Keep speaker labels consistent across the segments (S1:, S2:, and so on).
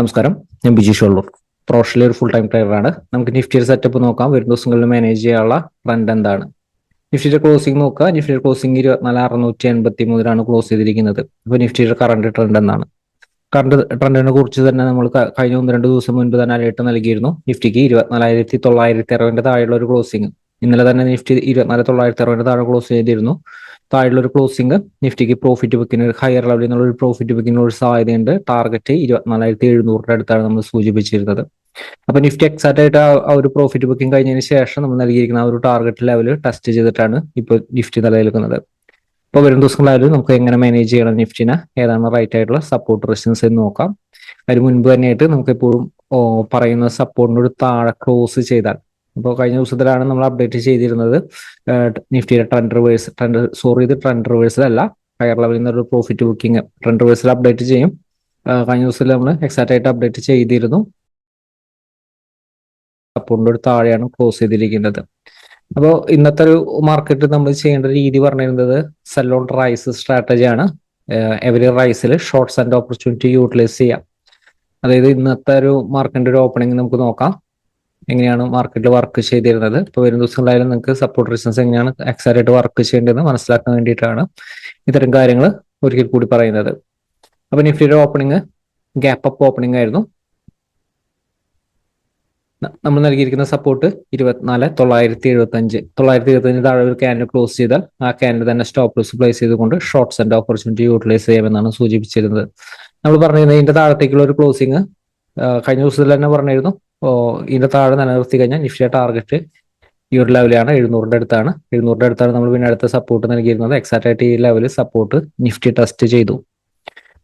S1: നമസ്കാരം, ഞാൻ ബിജി ഷോളൂർ. പ്രൊഫഷണലി ഒരു ഫുൾ ടൈം ട്രേഡറാണ്. നമുക്ക് നിഫ്റ്റിയുടെ സെറ്റപ്പ് നോക്കാം. വരും ദിവസങ്ങളിൽ മാനേജ് ചെയ്യാനുള്ള ട്രെൻഡ് എന്താണ്? നിഫ്റ്റിയുടെ ക്ലോസിംഗ് നോക്കുക. നിഫ്റ്റിയുടെ ക്ലോസിംഗ് 24,683 ക്ലോസ് ചെയ്തിരിക്കുന്നത്. അപ്പോൾ നിഫ്റ്റിയുടെ കറണ്ട് ട്രെൻഡ് എന്താണ്? കറണ്ട് ട്രെൻഡിനെ കുറിച്ച് തന്നെ നമ്മൾ കഴിഞ്ഞ 1-2 ദിവസം മുൻപ് തന്നെ അലേർട്ട് നൽകിയിരുന്നു. നിഫ്റ്റിക്ക് 24,960 താഴെയുള്ള ഒരു ക്ലോസിംഗ്. ഇന്നലെ തന്നെ നിഫ്റ്റി 24,960 താഴെ ക്ലോസ് ചെയ്തിരുന്നു. താഴെയുള്ള ഒരു ക്ലോസിംഗ് നിഫ്റ്റിക്ക് പ്രോഫിറ്റ് ബുക്കിന് ഹയർ ലെവലിൽ നിന്നുള്ള ഒരു പ്രോഫിറ്റ് ബുക്കിനുള്ള ഒരു സാധ്യതയുണ്ട്. ടാർഗറ്റ് 24,700 അടുത്താണ് നമ്മൾ സൂചിപ്പിച്ചിരുന്നത്. അപ്പൊ നിഫ്റ്റി എക്സാക്ട് ആയിട്ട് ആ ഒരു പ്രോഫിറ്റ് ബുക്കിംഗ് കഴിഞ്ഞതിന് ശേഷം നമ്മൾ നൽകിയിരിക്കുന്ന ആ ഒരു ടാർഗറ്റ് ലെവൽ ടെസ്റ്റ് ചെയ്തിട്ടാണ് ഇപ്പോൾ നിഫ്റ്റി നിലനിൽക്കുന്നത്. ഇപ്പോൾ വരും ദിവസങ്ങളായാലും നമുക്ക് എങ്ങനെ മാനേജ് ചെയ്യണം നിഫ്റ്റിനെ, ഏതാണ് റൈറ്റ് ആയിട്ടുള്ള സപ്പോർട്ട് റെസിസ്റ്റൻസ് എന്ന് നോക്കാം. അതിന് മുൻപ് തന്നെയായിട്ട് നമുക്ക് എപ്പോഴും പറയുന്ന സപ്പോർട്ടിനോട് താഴെ ക്ലോസ് ചെയ്താൽ, ഇപ്പോൾ കഴിഞ്ഞ ദിവസത്തിലാണ് നമ്മൾ അപ്ഡേറ്റ് ചെയ്തിരുന്നത് നിഫ്റ്റിയുടെ ട്രെൻഡ് റിവേഴ്സൽ അല്ല, ഹയർ ലെവലിൽ നിന്നൊരു profit booking trend reversal update ചെയ്യും. കഴിഞ്ഞ ദിവസത്തിൽ നമ്മൾ എക്സാക്ട് ആയിട്ട് അപ്ഡേറ്റ് ചെയ്തിരുന്നു. സപ്പോർട്ടിന്റെ താഴെയാണ് ക്ലോസ് ചെയ്തിരിക്കുന്നത്. അപ്പോൾ ഇന്നത്തെ ഒരു മാർക്കറ്റ് നമ്മൾ ചെയ്യേണ്ട രീതി പറഞ്ഞിരുന്നത് സെൽ ഓൺ റൈസ് സ്ട്രാറ്റജിയാണ്. എവരി റൈസിൽ ഷോർട്ട്സ് ആൻഡ് ഓപ്പർച്യൂണിറ്റി യൂട്ടിലൈസ് ചെയ്യാം. അതായത് ഇന്നത്തെ ഒരു മാർക്കറ്റിന്റെ ഒരു ഓപ്പണിംഗ് നമുക്ക് നോക്കാം, എങ്ങനെയാണ് മാർക്കറ്റിൽ വർക്ക് ചെയ്തിരുന്നത്. ഇപ്പോൾ വരും ദിവസങ്ങളായാലും നിങ്ങൾക്ക് സപ്പോർട്ട് റെസിസ്റ്റൻസ് എങ്ങനെയാണ് എക്സാക്ട് ആയിട്ട് വർക്ക് ചെയ്യേണ്ടതെന്ന് മനസ്സിലാക്കാൻ വേണ്ടിയിട്ടാണ് ഇത്തരം കാര്യങ്ങൾ ഒരിക്കൽ കൂടി പറയുന്നത്. അപ്പോൾ നിഫ്റ്റിയുടെ ഓപ്പണിംഗ് ഗ്യാപ്പ് അപ്പ് ഓപ്പണിംഗ് ആയിരുന്നു. നമ്മൾ നൽകിയിരിക്കുന്ന സപ്പോർട്ട് 24,975 താഴെ ഒരു ക്യാൻഡിൽ ക്ലോസ് ചെയ്താൽ ആ ക്യാൻഡിൽ തന്നെ സ്റ്റോപ്പ് ലോസ് പ്ലേസ് ചെയ്തുകൊണ്ട് ഷോർട്ട്സ് ആൻഡ് ഓപ്പർച്യൂണിറ്റി യൂട്ടിലൈസ് ചെയ്യാമെന്നാണ് സൂചിപ്പിച്ചിരുന്നത്. നമ്മൾ പറഞ്ഞിരുന്നത് ഇതിന്റെ താഴത്തേക്കുള്ള ഒരു ക്ലോസിംഗ് കഴിഞ്ഞ ദിവസത്തിൽ തന്നെ പറഞ്ഞിരുന്നു. ഇതിന്റെ താഴെ നിലനിർത്തി കഴിഞ്ഞാൽ നിഫ്റ്റിയുടെ ടാർഗറ്റ് ഈ ഒരു ലെവലാണ്, 700 അടുത്താണ്. 700 അടുത്താണ് നമ്മൾ പിന്നെ അടുത്ത സപ്പോർട്ട് നൽകിയിരുന്നത്. എക്സാക്ട് ആയിട്ട് ഈ ലെവലിൽ സപ്പോർട്ട് നിഫ്റ്റി ടെസ്റ്റ് ചെയ്തു.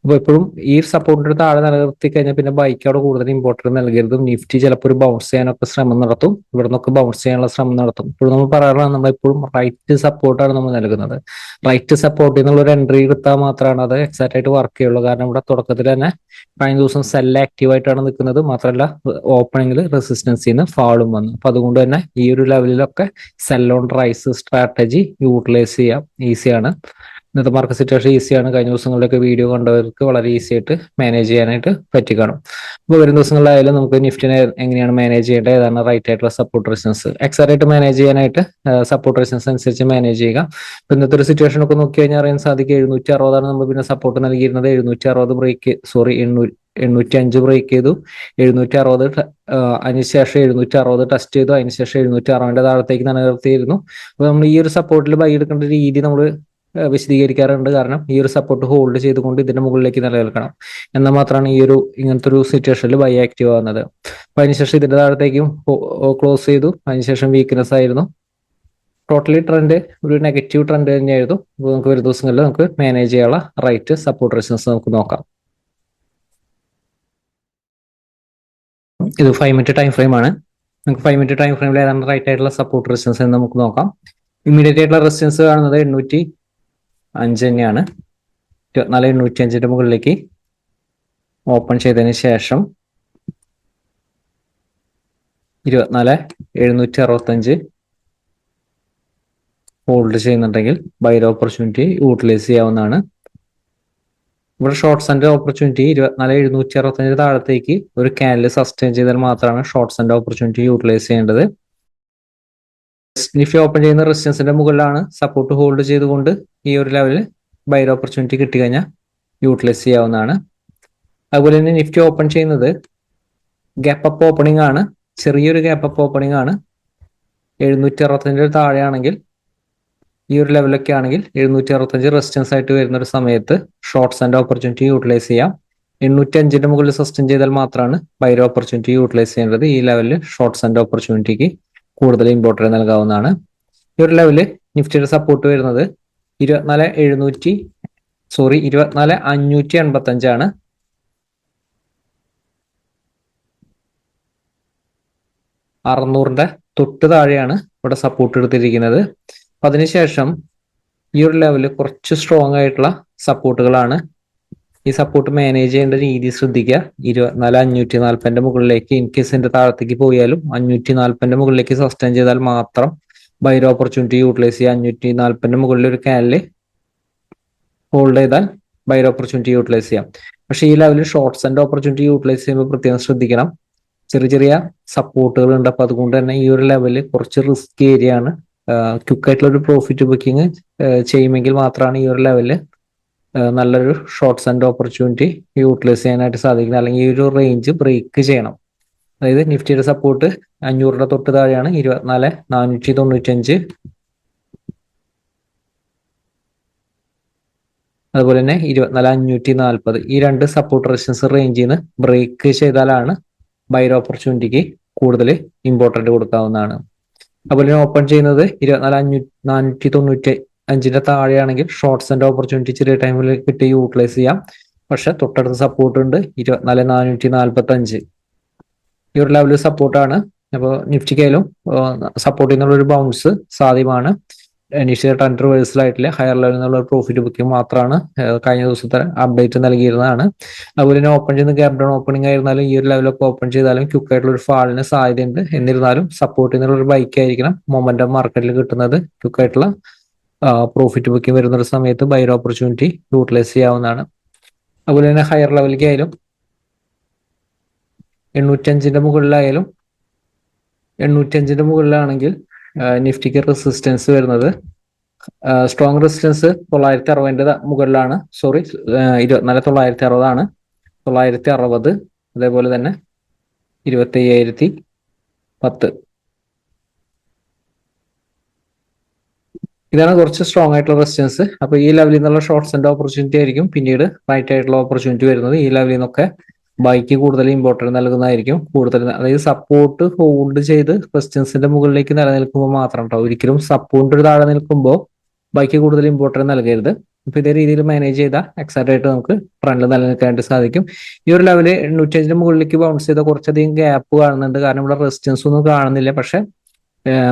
S1: അപ്പോൾ എപ്പോഴും ഈ സപ്പോർട്ടിന്റെ താഴെ നിലനിർത്തി കഴിഞ്ഞാൽ പിന്നെ ബൈക്കോട് കൂടുതൽ ഇമ്പോർട്ടൻസ് നൽകരുത്. നിഫ്റ്റി ചിലപ്പോൾ ഒരു ബൗൺസ് ചെയ്യാനൊക്കെ ശ്രമം നടത്തും, ഇവിടെ നിന്നൊക്കെ ബൗൺസ് ചെയ്യാനുള്ള ശ്രമം നടത്തും. ഇപ്പോൾ നമ്മൾ പറയാറുള്ളത് നമ്മളെപ്പോഴും റൈറ്റ് സപ്പോർട്ടാണ് നമ്മൾ നൽകുന്നത്. റൈറ്റ് സപ്പോർട്ടിൽ നിന്നുള്ള ഒരു എൻട്രി എടുത്താൽ മാത്രമാണ് അത് എക്സാക്ട് ആയിട്ട് വർക്ക് ചെയ്യുള്ളൂ. കാരണം ഇവിടെ തുടക്കത്തിൽ തന്നെ കഴിഞ്ഞ ദിവസം സെല്ല് ആക്റ്റീവ് ആയിട്ടാണ് നിൽക്കുന്നത്. മാത്രമല്ല ഓപ്പണിംഗിൽ റെസിസ്റ്റൻസിൽ നിന്ന് ഫാളും വന്നു. അപ്പൊ അതുകൊണ്ട് തന്നെ ഈ ഒരു ലെവലിലൊക്കെ sell on rise strategy utilise ചെയ്യാം, ഈസിയാണ്. ഇന്നത്തെ മാർക്കറ്റ് സിറ്റുവേഷൻ ഈസിയാണ്. കഴിഞ്ഞ ദിവസങ്ങളിലൊക്കെ വീഡിയോ കണ്ടവർക്ക് വളരെ ഈസി ആയിട്ട് മാനേജ് ചെയ്യാനായിട്ട് പറ്റി കാണും. അപ്പോൾ വരും ദിവസങ്ങളിലായാലും നമുക്ക് നിഫ്റ്റിനെ എങ്ങനെയാണ് മാനേജ് ചെയ്യേണ്ടത്, ഏതാണ് റൈറ്റ് ആയിട്ടുള്ള സപ്പോർട്ട് റെസിസ്റ്റൻസ് എക്സാക്ട് ആയിട്ട് മാനേജ് ചെയ്യാനായിട്ട് സപ്പോർട്ട് റെസിസ്റ്റൻസ് അനുസരിച്ച് മാനേജ് ചെയ്യുക. ഇപ്പൊ ഇന്നത്തെ ഒരു സിറ്റുവേഷൻ ഒക്കെ നോക്കി കഴിഞ്ഞാൽ അറിയാൻ സാധിക്കും 760 നമ്മൾ പിന്നെ സപ്പോർട്ട് നൽകിയിരുന്നത്. 805 ബ്രേക്ക് ചെയ്തു. 760 അതിനുശേഷം 760 ടെസ്റ്റ് ചെയ്തു. അതിനുശേഷം 760 താഴത്തേക്ക് നിലനിർത്തിയിരുന്നു. അപ്പൊ നമ്മൾ ഈ ഒരു സപ്പോർട്ടിൽ ബൈ എടുക്കേണ്ട രീതി നമ്മൾ വിശദീകരിക്കാറുണ്ട്. കാരണം ഈ ഒരു സപ്പോർട്ട് ഹോൾഡ് ചെയ്തുകൊണ്ട് ഇതിന്റെ മുകളിലേക്ക് നിലനിൽക്കണം, എന്നാൽ മാത്രമാണ് ഈ ഒരു ഇങ്ങനത്തെ ഒരു സിറ്റുവേഷനിൽ ബൈ ആക്റ്റീവ് ആവുന്നത്. അപ്പൊ അതിനുശേഷം ഇതിന്റെ താഴത്തേക്കും ക്ലോസ് ചെയ്തു. അതിനുശേഷം വീക്ക്നെസ് ആയിരുന്നു. ടോട്ടലി ട്രെൻഡ് ഒരു നെഗറ്റീവ് ട്രെൻഡ് തന്നെയായിരുന്നു. അപ്പോൾ നമുക്ക് ഒരു ദിവസങ്ങളിൽ നമുക്ക് മാനേജ് ചെയ്യാനുള്ള റൈറ്റ് സപ്പോർട്ട് റെസിസ്റ്റൻസ് നമുക്ക് നോക്കാം. ഇത് 5 മിനിറ്റ് ടൈം ഫ്രെയിം ആണ്. നമുക്ക് 5 മിനിറ്റ് ടൈം ഫ്രെയിമിൽ ഏതാണ് റൈറ്റ് ആയിട്ടുള്ള സപ്പോർട്ട് റെസിസ്റ്റൻസ് എന്ന് നമുക്ക് നോക്കാം. ഇമ്മീഡിയറ്റ് ആയിട്ടുള്ള റെസിസ്റ്റൻസ് കാണുന്നത് 805 തന്നെയാണ്. 24,805 മുകളിലേക്ക് ഓപ്പൺ ചെയ്തതിന് ശേഷം 24,765 ഹോൾഡ് ചെയ്യുന്നുണ്ടെങ്കിൽ ബൈ ഓപ്പർച്യൂണിറ്റി യൂട്ടിലൈസ് ചെയ്യാവുന്നതാണ്. ഇവിടെ ഷോർട്ട്സ് ആൻഡ് ഓപ്പർച്യൂണിറ്റി 24,765 താഴത്തേക്ക് ഒരു ക്യാൻഡിൽ സസ്റ്റെയിൻ ചെയ്താൽ മാത്രമാണ് ഷോർട്ട്സ് ആൻഡ് ഓപ്പർച്യൂണിറ്റി യൂട്ടിലൈസ് ചെയ്യേണ്ടത്. നിഫ്റ്റി ഓപ്പൺ ചെയ്യുന്ന റെസിസ്റ്റൻസിന്റെ മുകളിലാണ് സപ്പോർട്ട് ഹോൾഡ് ചെയ്തുകൊണ്ട് ഈ ഒരു ലെവലിൽ ബൈ ഓപ്പർച്യൂണിറ്റി കിട്ടിക്കഴിഞ്ഞാൽ യൂട്ടിലൈസ് ചെയ്യാവുന്നതാണ്. അതുപോലെ തന്നെ നിഫ്റ്റി ഓപ്പൺ ചെയ്യുന്നത് ഗ്യാപ്പ് അപ്പ് ഓപ്പണിംഗ് ആണ്, ചെറിയൊരു ഗ്യാപ്പ് അപ്പ് ഓപ്പണിംഗ് ആണ്. 765 താഴെയാണെങ്കിൽ ഈ ഒരു ലെവലൊക്കെ ആണെങ്കിൽ 765 റെസിസ്റ്റൻസ് ആയിട്ട് വരുന്ന ഒരു സമയത്ത് ഷോർട്ട്സ് ആൻഡ് ഓപ്പർച്യൂണിറ്റി യൂട്ടിലൈസ് ചെയ്യാം. 805 മുകളിൽ സസ്റ്റെയിൻ ചെയ്താൽ മാത്രമാണ് ബൈ ഓപ്പർച്യൂണിറ്റി യൂട്ടിലൈസ് ചെയ്യേണ്ടത്. ഈ ലെവലിൽ ഷോർട്ട്സ് ആൻഡ് ഓപ്പർച്യൂണിറ്റിക്ക് കൂടുതൽ ഇമ്പോർട്ടൻസ് നൽകാവുന്നതാണ്. ഈ ഒരു ലെവല് നിഫ്റ്റിയുടെ സപ്പോർട്ട് വരുന്നത് 24,585 ആണ്. അറുന്നൂറിന്റെ തൊട്ട് താഴെയാണ് ഇവിടെ സപ്പോർട്ട് എടുത്തിരിക്കുന്നത്. അതിനുശേഷം ഈ ഒരു ലെവല് കുറച്ച് സ്ട്രോങ് ആയിട്ടുള്ള സപ്പോർട്ടുകളാണ്. ഈ സപ്പോർട്ട് മാനേജ് ചെയ്യേണ്ട രീതി ശ്രദ്ധിക്കുക. 24,540 മുകളിലേക്ക് ഇൻ കേസ് ഇതിന്റെ താഴത്തേക്ക് പോയാലും 540 മുകളിലേക്ക് സസ്റ്റെയിൻ ചെയ്താൽ മാത്രം ബൈ ഓപ്പർച്യൂണിറ്റി യൂട്ടിലൈസ് ചെയ്യുക. 540 മുകളിൽ ഒരു ക്യാൻഡിൽ ഹോൾഡ് ചെയ്താൽ ബൈ ഓപ്പർച്യൂണിറ്റി യൂട്ടിലൈസ് ചെയ്യാം. പക്ഷേ ഈ ലെവലിൽ ഷോർട്ട്സ് ആൻഡ് ഓപ്പർച്യൂണിറ്റി യൂട്ടിലൈസ് ചെയ്യുമ്പോൾ പ്രത്യേകം ശ്രദ്ധിക്കണം. ചെറിയ ചെറിയ സപ്പോർട്ടുകൾ ഉണ്ട്. അപ്പൊ അതുകൊണ്ട് തന്നെ ഈ ഒരു ലെവലിൽ കുറച്ച് റിസ്ക് ഏരിയ ആണ്. ക്വിക്കായിട്ടുള്ള ഒരു പ്രോഫിറ്റ് ബുക്കിംഗ് ചെയ്യുമെങ്കിൽ മാത്രമാണ് ഈ ഒരു ലെവലിൽ നല്ലൊരു ഷോർട്ട്സ് ആൻഡ് ഓപ്പർച്യൂണിറ്റി യൂട്ടിലൈസ് ചെയ്യാനായിട്ട് സാധിക്കുന്നത്. അല്ലെങ്കിൽ ഈ ഒരു റേഞ്ച് ബ്രേക്ക് ചെയ്യണം. അതായത് നിഫ്റ്റിയുടെ സപ്പോർട്ട് 500 തൊട്ട് താഴെയാണ് 24,495. അതുപോലെ തന്നെ 24,540. ഈ രണ്ട് സപ്പോർട്ട് റെസിസ്റ്റൻസ് റേഞ്ചിൽ നിന്ന് ബ്രേക്ക് ചെയ്താലാണ് ബൈർ ഓപ്പർച്യൂണിറ്റിക്ക് കൂടുതൽ ഇമ്പോർട്ടൻറ്റ് കൊടുക്കാവുന്നതാണ്. അതുപോലെ ഓപ്പൺ ചെയ്യുന്നത് 24,495 താഴെയാണെങ്കിൽ ഷോർട്ട്സ് ആൻഡ് ഓപ്പർച്യൂണിറ്റി ചെറിയ ടൈമിൽ കിട്ടി യൂട്ടിലൈസ് ചെയ്യാം. പക്ഷെ തൊട്ടടുത്ത സപ്പോർട്ട് ഉണ്ട് 24,445. ഈ ഒരു ലെവലിൽ സപ്പോർട്ടാണ്. അപ്പോൾ നിഫ്റ്റിക്കായാലും സപ്പോർട്ടിൽ നിന്നുള്ള ഒരു ബൗൺസ് സാധ്യമാണ്. ഇനീഷ്യൽ ട്രെൻഡ് റിവേഴ്സൽ ആയിട്ടില്ല. ഹയർ ലെവലിൽ നിന്നുള്ള പ്രോഫിറ്റ് ബുക്കിംഗ് മാത്രമാണ് കഴിഞ്ഞ ദിവസത്തെ അപ്ഡേറ്റ് നൽകിയിരുന്നതാണ്. അതുപോലെ തന്നെ ഓപ്പൺ ചെയ്യുന്ന ഗ്യാപ് ഡൗൺ ഓപ്പണിംഗ് ആയിരുന്നാലും ഈ ഒരു ലെവലൊക്കെ ഓപ്പൺ ചെയ്താലും ക്വിക്ക് ആയിട്ടുള്ള ഒരു ഫാളിന് സാധ്യതയുണ്ട്. എന്നിരുന്നാലും സപ്പോർട്ടിൽ നിന്നുള്ള ഒരു ബൈക്ക് ആയിരിക്കണം മൊമെന്റം മാർക്കറ്റിൽ കിട്ടുന്നത്. ക്വിക്ക് ആയിട്ടുള്ള പ്രോഫിറ്റ് ബുക്കിംഗ് വരുന്ന ഒരു സമയത്ത് ബൈർ ഓപ്പർച്യൂണിറ്റി യൂട്ടിലൈസ് ചെയ്യാവുന്നതാണ്. അതുപോലെ തന്നെ ഹയർ ലെവലിലേക്ക് ആയാലും 805 മുകളിലായാലും 805 മുകളിലാണെങ്കിൽ നിഫ്റ്റിക്ക് റെസിസ്റ്റൻസ് വരുന്നത് സ്ട്രോങ് റെസിസ്റ്റൻസ് 960 മുകളിലാണ്. 24,960 ആണ്. 960, അതേപോലെ തന്നെ 25,010. ഇതാണ് കുറച്ച് സ്ട്രോങ് ആയിട്ടുള്ള റെസിസ്റ്റൻസ്. അപ്പൊ ഈ ലെവലിൽ നിന്നുള്ള ഷോർട്ട്സ് ആൻഡ് ഓപ്പർച്യൂണിറ്റി ആയിരിക്കും പിന്നീട് റൈറ്റ് ആയിട്ടുള്ള ഓപ്പർച്യൂണിറ്റി വരുന്നത്. ഈ ലെവലിൽ നിന്നൊക്കെ ബൈക്ക് കൂടുതൽ ഇമ്പോർട്ടൻറ്റ് നൽകുന്നതായിരിക്കും. കൂടുതൽ അതായത് സപ്പോർട്ട് ഹോൾഡ് ചെയ്ത് റെസിസ്റ്റൻസിന്റെ മുകളിലേക്ക് നിലനിൽക്കുമ്പോൾ മാത്രം കേട്ടോ. ഒരിക്കലും സപ്പോർട്ട് താഴെ നിൽക്കുമ്പോൾ ബൈക്ക് കൂടുതൽ ഇമ്പോർട്ടൻറ്റ് നൽകരുത്. അപ്പൊ ഇതേ രീതിയിൽ മാനേജ് ചെയ്താൽ എക്സാക്ട് ആയിട്ട് നമുക്ക് ട്രെൻഡിൽ നിലനിൽക്കാനായിട്ട് സാധിക്കും. ഈ ഒരു ലെവല് 805 മുകളിലേക്ക് ബൗൺസ് ചെയ്ത കുറച്ചധികം ഗ്യാപ്പ് കാണുന്നുണ്ട്. കാരണം ഇവിടെ റെസിസ്റ്റൻസ് ഒന്നും കാണുന്നില്ല. പക്ഷെ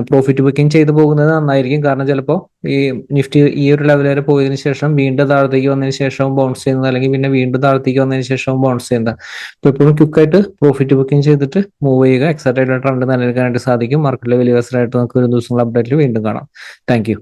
S1: പ്രോഫിറ്റ് ബുക്കിംഗ് ചെയ്തു പോകുന്നത് നന്നായിരിക്കും. കാരണം ചിലപ്പോൾ ഈ നിഫ്റ്റി ഈ ഒരു ലെവൽ വരെ പോയതിനു ശേഷം വീണ്ടും താഴത്തേക്ക് വന്നതിന് ശേഷവും ബൗൺസ് ചെയ്യുന്നത്, അല്ലെങ്കിൽ പിന്നെ വീണ്ടും താഴത്തേക്ക് വന്നതിന് ശേഷവും ബൗൺസ് ചെയ്യുന്നത്. അപ്പോൾ എപ്പോഴും ക്വിക്കായിട്ട് പ്രോഫിറ്റ് ബുക്കിംഗ് ചെയ്തിട്ട് മൂവ് ചെയ്യുക. എക്സാക്ട് ആയിട്ട് ട്രെൻഡ് നിലനിൽക്കാനായിട്ട് സാധിക്കും. മാർക്കറ്റിലെ വലിയ അവസരമായിട്ട് നമുക്ക് ഒരു ദിവസങ്ങൾ അപ്ഡേറ്റിൽ വീണ്ടും കാണാം. Thank you.